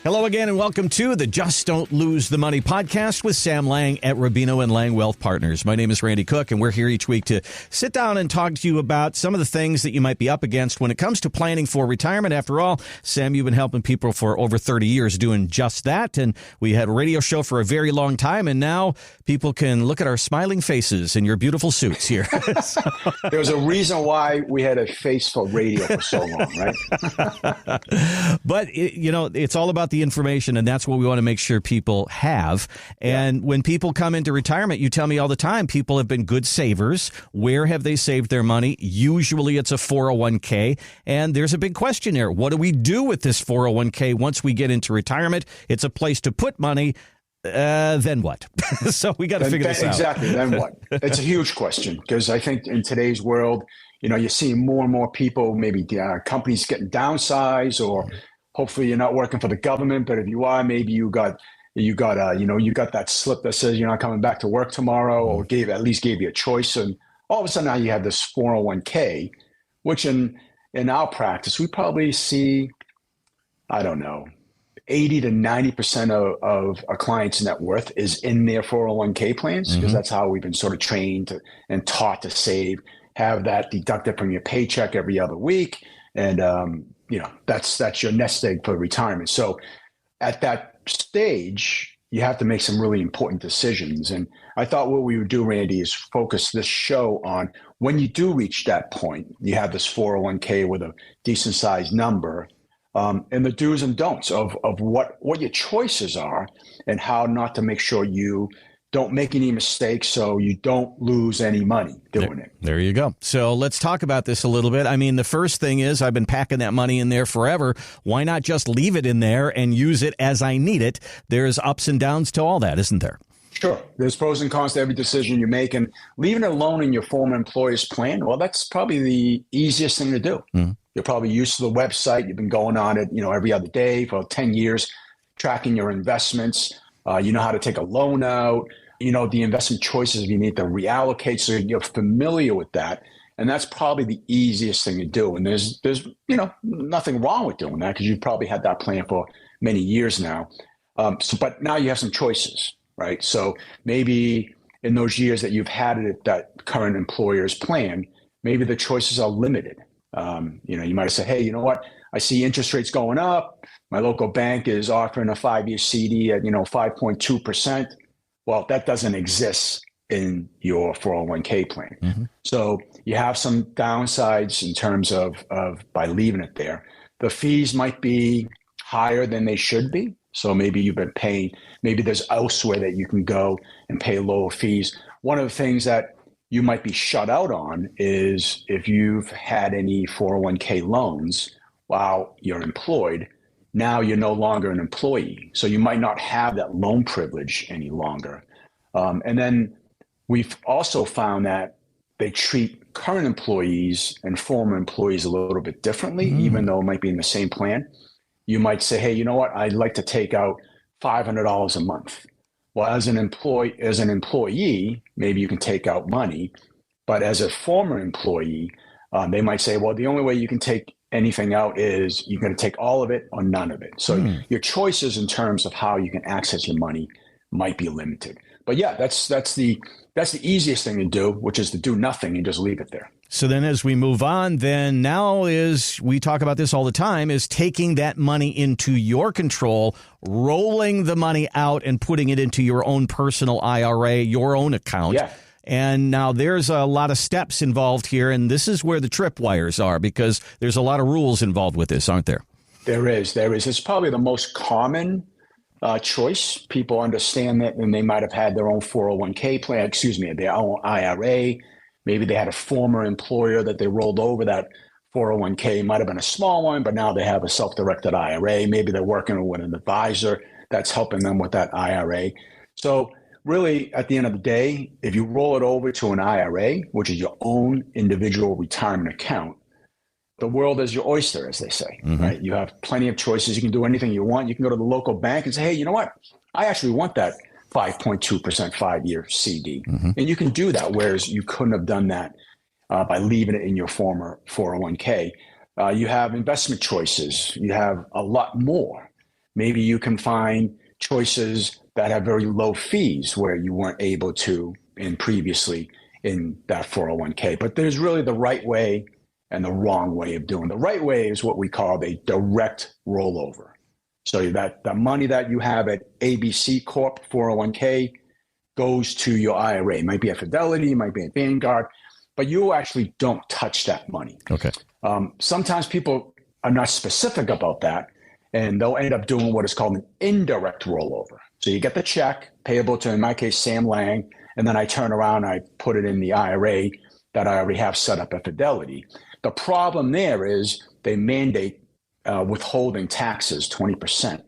Hello again, and welcome to the Just Don't Lose the Money podcast with Sam Lang at Rubino and Lang Wealth Partners. My name is Randy Cook, and we're here each week to sit down and talk to you about some of the things that you might be up against when it comes to planning for retirement. After all, Sam, you've been helping people for over 30 years doing just that, and we had a radio show for a very long time, and now people can look at our smiling faces and your beautiful suits here. There's a reason why we had a face for radio for so long, right? But, it's all about the information, and that's what we want to make sure people have. And when people come into retirement, you tell me all the time, people have been good savers. Where have they saved their money? Usually it's a 401k. And there's a big question there. What do we do with this 401k once we get into retirement? It's a place to put money. Then what? So we got to figure this out. Exactly. Then what? It's a huge question, because I think in today's world, you're seeing more and more people, maybe companies getting downsized, or hopefully you're not working for the government, but if you are, maybe you got that slip that says you're not coming back to work tomorrow, or at least gave you a choice. And all of a sudden now you have this 401k, which in our practice, we probably see, 80 to 90% of a client's net worth is in their 401k plans, because that's how we've been sort of trained and taught to save, have that deducted from your paycheck every other week. And, that's your nest egg for retirement. So at that stage, you have to make some really important decisions. And I thought what we would do, Randy, is focus this show on when you do reach that point, you have this 401k with a decent sized number, and the do's and don'ts of what your choices are, and how not to make sure you don't make any mistakes so you don't lose any money doing it. There you go. So let's talk about this a little bit. I mean, the first thing is, I've been packing that money in there forever. Why not just leave it in there and use it as I need it? There's ups and downs to all that, isn't there? Sure. There's pros and cons to every decision you make, and leaving it alone in your former employer's plan, well, that's probably the easiest thing to do. You're probably used to the website. You've been going on it, every other day for 10 years, tracking your investments. You know how to take a loan out. The investment choices you need to reallocate, so you're familiar with that. And that's probably the easiest thing to do. And there's nothing wrong with doing that, because you've probably had that plan for many years now. But now you have some choices, right? So maybe in those years that you've had it, that current employer's plan, maybe the choices are limited. You might have said, hey, you know what? I see interest rates going up. My local bank is offering a 5-year CD at, 5.2%. Well, that doesn't exist in your 401k plan. So you have some downsides in terms of by leaving it there. The fees might be higher than they should be. So maybe you've been paying, maybe there's elsewhere that you can go and pay lower fees. One of the things that you might be shut out on is if you've had any 401k loans while you're employed. Now you're no longer an employee, so you might not have that loan privilege any longer. And then we've also found that they treat current employees and former employees a little bit differently, even though it might be in the same plan. You might say, hey, you know what? I'd like to take out $500 a month. Well, as an employee, maybe you can take out money, but as a former employee, they might say, well, the only way you can take anything out is you're going to take all of it or none of it. So your choices in terms of how you can access your money might be limited. But yeah, that's the easiest thing to do, which is to do nothing and just leave it there. So then as we move on, then now is, we talk about this all the time, is taking that money into your control, rolling the money out and putting it into your own personal IRA, your own account. Yeah. And now there's a lot of steps involved here, and this is where the tripwires are, because there's a lot of rules involved with this, aren't there? There is. It's probably the most common choice. People understand that, and they might have had their own 401k plan, their own IRA. Maybe they had a former employer that they rolled over that 401k. Might have been a small one, but now they have a self-directed IRA. Maybe they're working with an advisor that's helping them with that IRA. So really, at the end of the day, if you roll it over to an IRA, which is your own individual retirement account, the world is your oyster, as they say, right? You have plenty of choices. You can do anything you want. You can go to the local bank and say, hey, you know what? I actually want that 5.2% 5-year CD. And you can do that, whereas you couldn't have done that by leaving it in your former 401k. You have investment choices. You have a lot more. Maybe you can find choices that have very low fees where you weren't able to in previously in that 401k. But there's really the right way and the wrong way of doing. The right way is what we call a direct rollover. So that the money that you have at ABC Corp 401k goes to your IRA. It might be at Fidelity, it might be at Vanguard, but you actually don't touch that money. Okay. Sometimes people are not specific about that, and they'll end up doing what is called an indirect rollover. So you get the check payable to, in my case, Sam Lang, and then I turn around and I put it in the IRA that I already have set up at Fidelity. The problem there is they mandate withholding taxes 20%.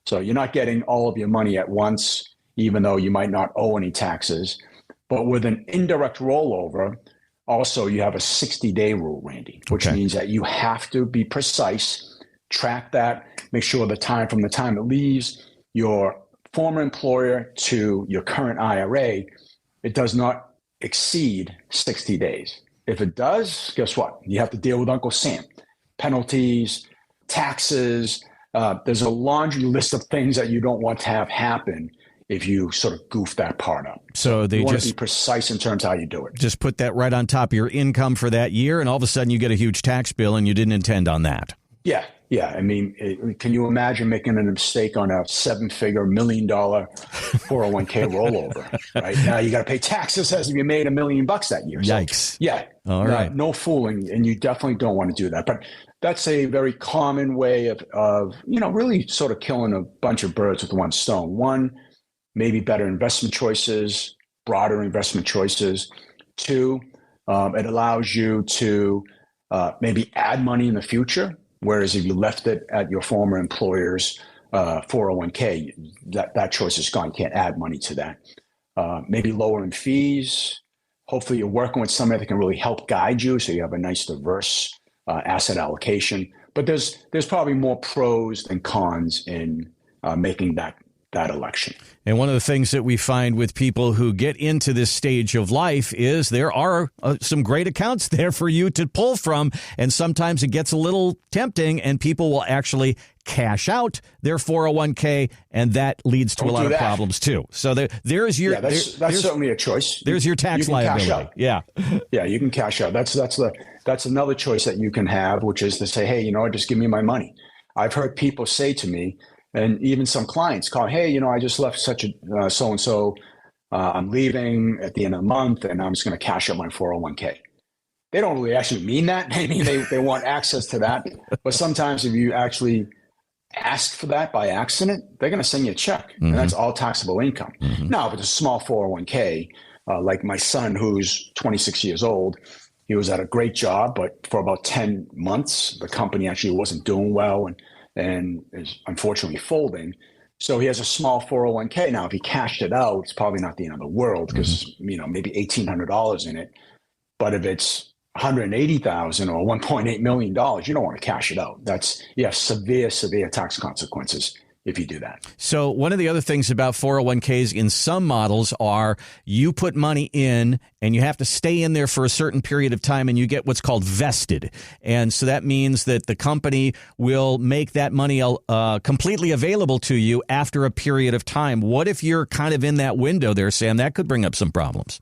So you're not getting all of your money at once, even though you might not owe any taxes. But with an indirect rollover, also you have a 60-day rule, Randy, which means that you have to be precise, track that, make sure the time from the time it leaves your former employer to your current IRA, it does not exceed 60 days. If it does, guess what? You have to deal with Uncle Sam. Penalties, taxes, there's a laundry list of things that you don't want to have happen if you sort of goof that part up. So they want just to be precise in terms of how you do it. Just put that right on top of your income for that year, and all of a sudden you get a huge tax bill and you didn't intend on that. Yeah. I mean, can you imagine making a mistake on a $7-figure, $1 million 401k rollover? Right now, you got to pay taxes as if you made $1 million that year. So, yikes! Yeah, all right. No fooling, and you definitely don't want to do that. But that's a very common way of really sort of killing a bunch of birds with one stone. One, maybe better investment choices, broader investment choices. Two, it allows you to maybe add money in the future. Whereas if you left it at your former employer's 401k, that choice is gone. You can't add money to that. Maybe lowering fees. Hopefully you're working with somebody that can really help guide you so you have a nice diverse asset allocation. But there's probably more pros than cons in making that election. And one of the things that we find with people who get into this stage of life is there are some great accounts there for you to pull from. And sometimes it gets a little tempting and people will actually cash out their 401k. And that leads to a lot of problems, too. So there's your that's certainly a choice. There's your tax liability. Cash out. Yeah, you can cash out. That's another choice that you can have, which is to say, hey, just give me my money. I've heard people say to me, and even some clients call, hey, I just left such a so-and-so. I'm leaving at the end of the month, and I'm just going to cash out my 401k. They don't really actually mean that. I mean, they want access to that. But sometimes if you actually ask for that by accident, they're going to send you a check, and that's all taxable income. Now, if it's a small 401k, like my son, who's 26 years old, he was at a great job, but for about 10 months, the company actually wasn't doing well, and is unfortunately folding. So he has a small 401k. Now, if he cashed it out, it's probably not the end of the world because, maybe $1,800 in it. But if it's $180,000 or $1.8 million, you don't want to cash it out. That's, severe tax consequences if you do that. So one of the other things about 401ks in some models are you put money in and you have to stay in there for a certain period of time and you get what's called vested. And so that means that the company will make that money completely available to you after a period of time. What if you're kind of in that window there, Sam? That could bring up some problems.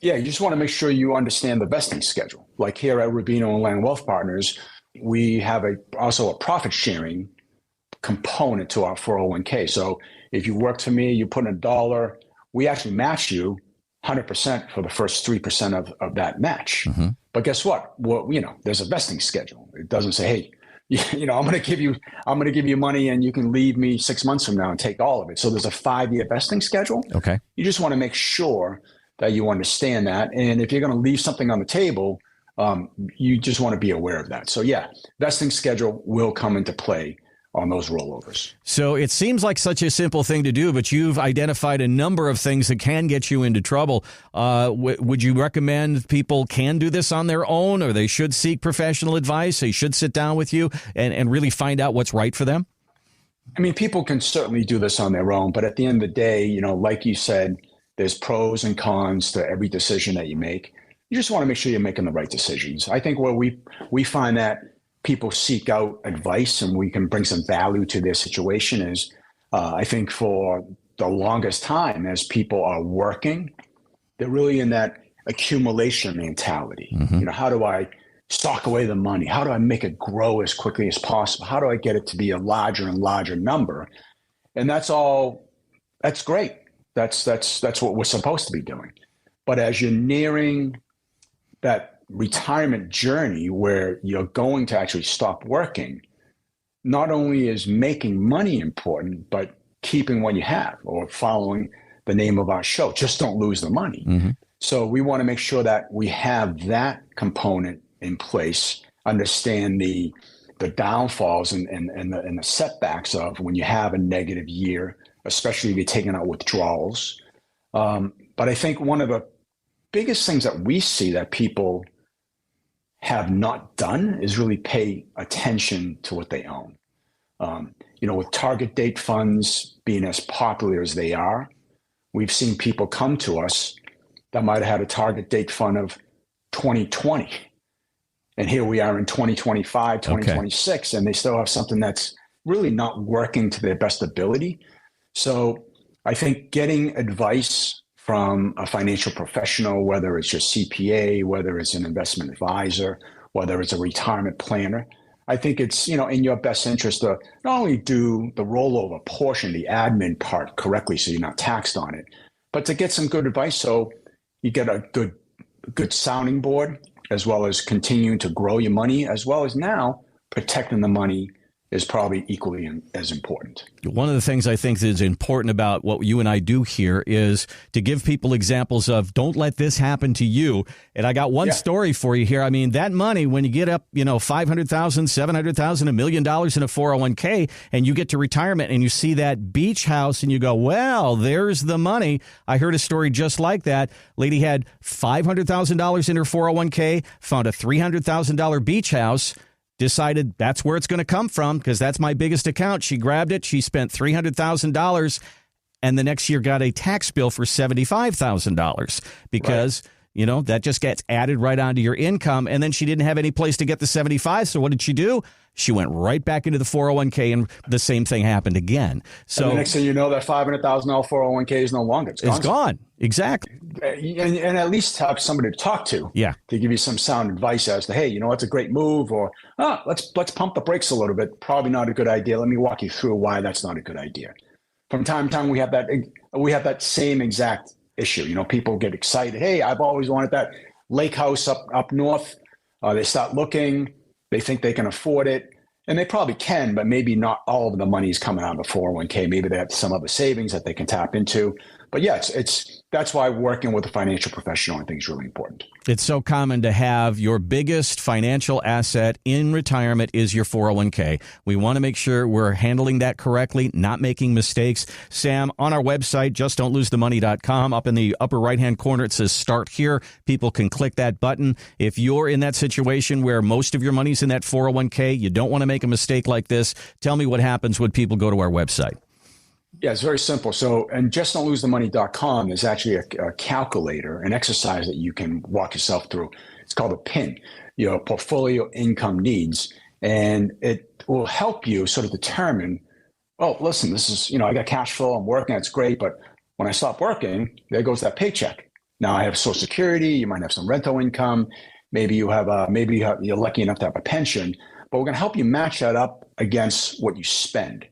Yeah, you just want to make sure you understand the vesting schedule. Like here at Rubino and Lang Wealth Partners, we have also a profit sharing component to our 401k. So if you work for me, you put in $1, we actually match you 100% for the first 3% of that match. But guess what? Well, there's a vesting schedule. It doesn't say, hey, I'm going to give you money and you can leave me 6 months from now and take all of it. So there's a 5-year vesting schedule. Okay. You just want to make sure that you understand that. And if you're going to leave something on the table, you just want to be aware of that. So vesting schedule will come into play on those rollovers. So it seems like such a simple thing to do, but you've identified a number of things that can get you into trouble. Would you recommend people can do this on their own, or they should seek professional advice? They should sit down with you and really find out what's right for them? I mean, people can certainly do this on their own, but at the end of the day, like you said, there's pros and cons to every decision that you make. You just want to make sure you're making the right decisions. I think where we find that people seek out advice and we can bring some value to their situation is, I think for the longest time, as people are working, they're really in that accumulation mentality. How do I stock away the money? How do I make it grow as quickly as possible? How do I get it to be a larger and larger number? And that's great. That's what we're supposed to be doing. But as you're nearing that retirement journey where you're going to actually stop working, not only is making money important, but keeping what you have, or following the name of our show, just don't lose the money. So we want to make sure that we have that component in place, understand the downfalls and the setbacks of when you have a negative year, especially if you're taking out withdrawals. But I think one of the biggest things that we see that people have not done is really pay attention to what they own. With target date funds being as popular as they are, we've seen people come to us that might have had a target date fund of 2020. And here we are in 2025, 2026, and they still have something that's really not working to their best ability. So I think getting advice from a financial professional, whether it's your CPA, whether it's an investment advisor, whether it's a retirement planner, I think it's in your best interest to not only do the rollover portion, the admin part correctly so you're not taxed on it, but to get some good advice so you get a good sounding board, as well as continuing to grow your money, as well as now protecting the money is probably equally as important. One of the things I think is important about what you and I do here is to give people examples of don't let this happen to you. And I got one story for you here. I mean, that money, when you get up, $500,000, $700,000, $1 million in a 401k, and you get to retirement and you see that beach house and you go, well, there's the money. I heard a story just like that. Lady had $500,000 in her 401k, found a $300,000 beach house, decided that's where it's going to come from because that's my biggest account. She grabbed it. She spent $300,000 and the next year got a tax bill for $75,000 because, that just gets added right onto your income. And then she didn't have any place to get the 75. So what did she do? She went right back into the 401k and the same thing happened again. So and the next thing you know, that $500,000 401k is no longer. It's gone. Exactly. And at least have somebody to talk to. Yeah. To give you some sound advice as to, hey, it's a great move, or let's pump the brakes a little bit. Probably not a good idea. Let me walk you through why that's not a good idea. From time to time, we have that same exact issue. People get excited. Hey, I've always wanted that lake house up north. They start looking. They think they can afford it, and they probably can, but maybe not all of the money is coming out of the 401k. Maybe they have some other savings that they can tap into. But yeah, that's why working with a financial professional, I think, is really important. It's so common to have your biggest financial asset in retirement is your 401k. We want to make sure we're handling that correctly, not making mistakes. Sam, on our website, justdon'tlosethemoney.com, up in the upper right-hand corner, it says Start Here. People can click that button. If you're in that situation where most of your money's in that 401k, you don't want to make a mistake like this, tell me what happens when people go to our website. Yeah, it's very simple. So, and justdon'tlosethemoney.com is actually a calculator, an exercise that you can walk yourself through. It's called a PIN, your portfolio income needs. And it will help you sort of determine, oh, listen, this is, I got cash flow, I'm working, that's great. But when I stop working, there goes that paycheck. Now I have Social Security, you might have some rental income. Maybe you're lucky enough to have a pension, but we're going to help you match that up against what you spend.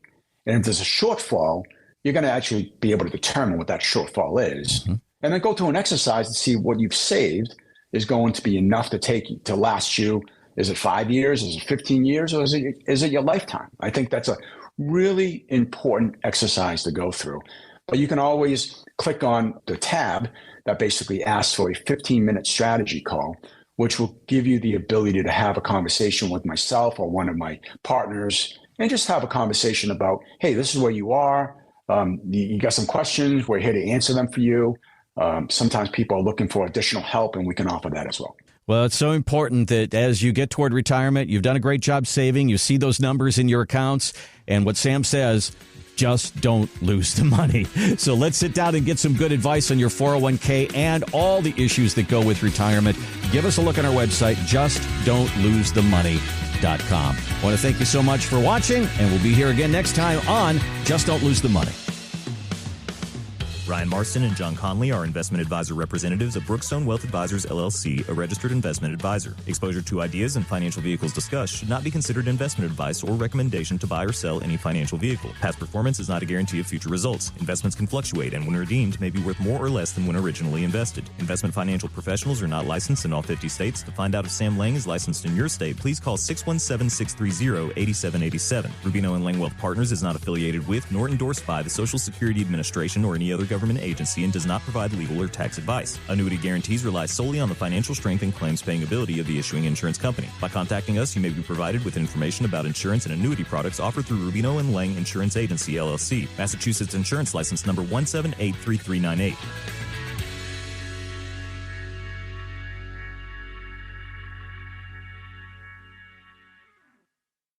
And if there's a shortfall, you're going to actually be able to determine what that shortfall is. Mm-hmm. And then go through an exercise to see what you've saved is going to be enough to last you. Is it 5 years? Is it 15 years? Or is it your lifetime? I think that's a really important exercise to go through. But you can always click on the tab that basically asks for a 15-minute strategy call, which will give you the ability to have a conversation with myself or one of my partners and just have a conversation about, hey, this is where you are. You got some questions. We're here to answer them for you. Sometimes people are looking for additional help, and we can offer that as well. Well, it's so important that as you get toward retirement, you've done a great job saving. You see those numbers in your accounts. And what Sam says, just don't lose the money. So let's sit down and get some good advice on your 401k and all the issues that go with retirement. Give us a look on our website, justdon'tlosethemoney.com. I want to thank you so much for watching, and we'll be here again next time on Just Don't Lose the Money. Ryan Marston and John Conley are investment advisor representatives of Brookstone Wealth Advisors, LLC, a registered investment advisor. Exposure to ideas and financial vehicles discussed should not be considered investment advice or recommendation to buy or sell any financial vehicle. Past performance is not a guarantee of future results. Investments can fluctuate and when redeemed may be worth more or less than when originally invested. Investment financial professionals are not licensed in all 50 states. To find out if Sam Lang is licensed in your state, please call 617-630-8787. Rubino and Lang Wealth Partners is not affiliated with nor endorsed by the Social Security Administration or any other government agency and does not provide legal or tax advice. Annuity guarantees rely solely on the financial strength and claims-paying ability of the issuing insurance company. By contacting us, you may be provided with information about insurance and annuity products offered through Rubino and Lang Insurance Agency, LLC, Massachusetts Insurance License number 1783398.